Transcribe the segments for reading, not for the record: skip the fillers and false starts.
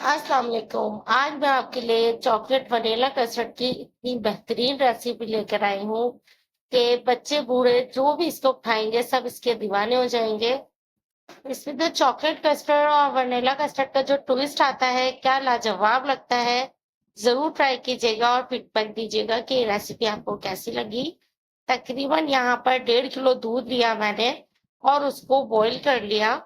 अस्सलाम वालेकुम। आज मैं आपके लिए चॉकलेट वनीला कस्टर्ड की इतनी बेहतरीन रेसिपी लेकर आई हूँ कि बच्चे बूढ़े जो भी इसको खाएंगे सब इसके दीवाने हो जाएंगे। इसमें तो चॉकलेट कस्टर्ड और वनीला कस्टर्ड का जो ट्विस्ट आता है क्या लाजवाब लगता है। जरूर ट्राई कीजिएगा और फीडबैक दीजिएगा कि ये रेसिपी आपको कैसी लगी। तकरीबन यहाँ पर 1.5 किलो दूध लिया मैंने और उसको बॉईल कर लिया।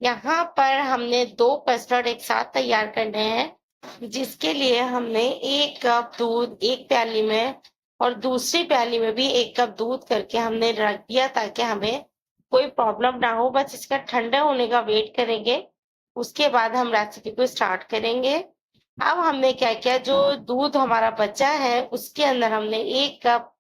यहाँ पर हमने 2 कस्टर्ड एक साथ तैयार करने हैं, जिसके लिए हमने 1 कप दूध एक प्याली में और दूसरी प्याली में भी 1 कप दूध करके हमने रख दिया ताकि हमें कोई प्रॉब्लम ना हो। बस इसका ठंडा होने का वेट करेंगे, उसके बाद हम रेसिपी को स्टार्ट करेंगे। अब हमने क्या किया, जो दूध हमारा बचा है उसके अंदर हमने 1 कप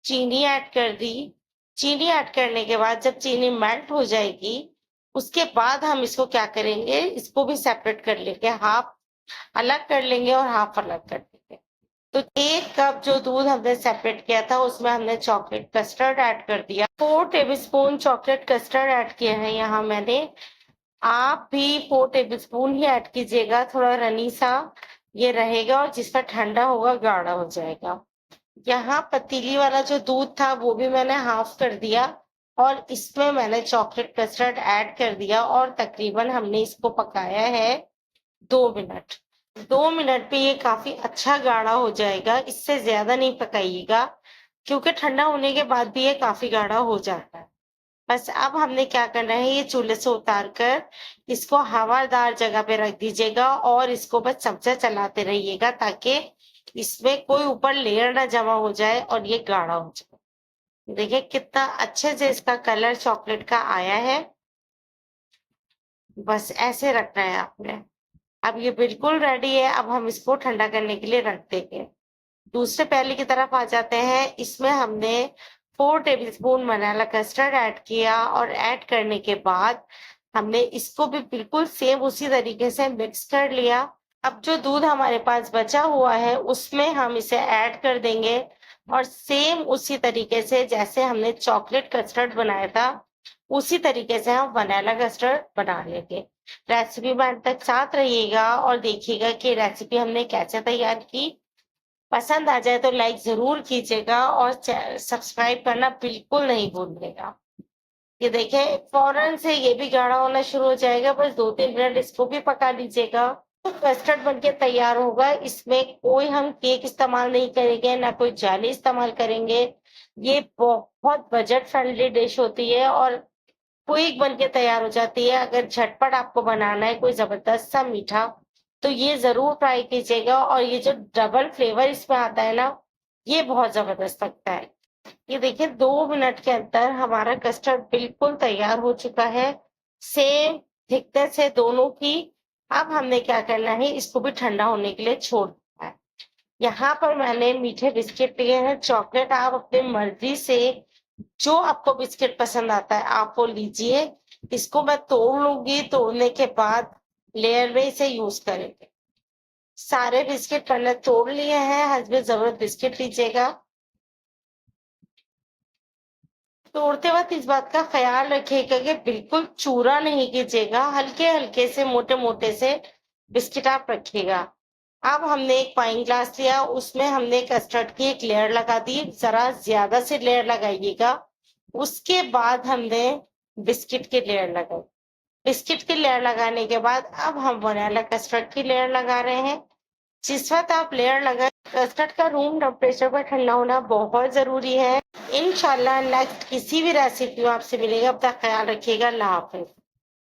चीनी ऐड कर दी। चीनी ऐड करने के बाद जब चीनी मेल्ट हो जाएगी, उसके बाद हम इसको क्या करेंगे, इसको भी सेपरेट कर लेंगे, हाफ अलग कर लेंगे और हाफ अलग कर लेंगे। तो 1 कप जो दूध हमने सेपरेट किया था उसमें हमने चॉकलेट कस्टर्ड ऐड कर दिया। 4 टेबलस्पून चॉकलेट कस्टर्ड ऐड किया है यहाँ मैंने। आप भी 4 टेबलस्पून ही ऐड कीजिएगा, थोड़ा रनी सा ये रहेगा और जिस पर ठंडा होगा गाढ़ा हो जाएगा। यहाँ पतीली वाला जो दूध था वो भी मैंने हाफ कर दिया और इसमें मैंने चॉकलेट कस्टर्ड ऐड कर दिया और तकरीबन हमने इसको पकाया है 2 मिनट। 2 मिनट पे ये काफी अच्छा गाढ़ा हो जाएगा, इससे ज्यादा नहीं पकाइएगा क्योंकि ठंडा होने के बाद भी ये काफी गाढ़ा हो जाता है। बस अब हमने क्या करना है, ये चूल्हे से उतार कर इसको हवादार जगह पे रख दीजिएगा और इसको बस चमचा चलाते रहिएगा ताकि इसमें कोई ऊपर लेयर ना जमा हो जाए और ये गाढ़ा हो जाए। देखिए कितना अच्छे से इसका कलर चॉकलेट का आया है। बस ऐसे रखना है आपने। अब ये बिल्कुल रेडी है। अब हम इसको ठंडा करने के लिए रख देंगे। दूसरे प्याले की तरफ आ जाते हैं। इसमें हमने 4 टेबलस्पून वनीला कस्टर्ड ऐड किया और ऐड करने के बाद हमने इसको भी बिल्कुल सेम उसी तरीके से मिक्स कर लिया। अब जो दूध हमारे पास बचा हुआ है उसमें हम इसे ऐड कर देंगे और सेम उसी तरीके से जैसे हमने चॉकलेट कस्टर्ड बनाया था उसी तरीके से हम वनीला कस्टर्ड बना लेंगे। रेसिपी में अंत तक साथ रहिएगा और देखिएगा कि रेसिपी हमने कैसे तैयार की। पसंद आ जाए तो लाइक जरूर कीजिएगा और सब्सक्राइब करना बिल्कुल नहीं भूलिएगा। ये देखें फौरन से ये भी गाढ़ा होना शुरू हो जाएगा, बस 2-3 मिनट इसको भी पका लीजिएगा तो कस्टर्ड बनके तैयार होगा। इसमें कोई हम केक इस्तेमाल नहीं करेंगे, ना कोई जाली इस्तेमाल करेंगे। ये बहुत बजट फ्रेंडली डिश होती है और क्विक बनके तैयार हो जाती है। अगर झटपट आपको बनाना है कोई जबरदस्त सा मीठा तो ये जरूर ट्राई कीजिएगा और ये जो डबल फ्लेवर इसमें आता है ना, ये बहुत जबरदस्त लगता है। ये देखिए 2 मिनट के अंदर हमारा कस्टर्ड बिल्कुल तैयार हो चुका है, सेम थिकनेस है दोनों की। अब हमने क्या करना है, इसको भी ठंडा होने के लिए छोड़ देना है। यहाँ पर मैंने मीठे बिस्किट लिए हैं, चॉकलेट आप अपनी मर्जी से जो आपको बिस्किट पसंद आता है आप वो लीजिए। इसको मैं तोड़ लूंगी, तोड़ने के बाद लेयर में इसे यूज करेंगे। सारे बिस्किट मैंने तोड़ लिए हैं, हस्बे जरूरत बिस्किट लीजिएगा। तोड़ते वक्त इस बात का ख्याल रखिएगा कि बिल्कुल चूरा नहीं कीजिएगा, हल्के हल्के से मोटे मोटे से बिस्किट आप रखिएगा। अब हमने एक पाइन ग्लास लिया, उसमें हमने कस्टर्ड की एक लेयर लगा दी, जरा ज्यादा से लेयर लगाइएगा। उसके बाद हमने बिस्किट की लेयर लगाई। बिस्किट की लेयर लगाने के बाद अब हम वनीला कस्टर्ड की लेयर लगा रहे हैं। जिस वक्त आप लेयर लगाए, कस्टर्ड का रूम टेम्परेचर पर ठंडा होना बहुत जरूरी है। इंशाल्लाह नेक्स्ट किसी भी रेसिपी में आपसे मिलेगा, अपना ख्याल रखिएगा। अल्लाह हाफिज।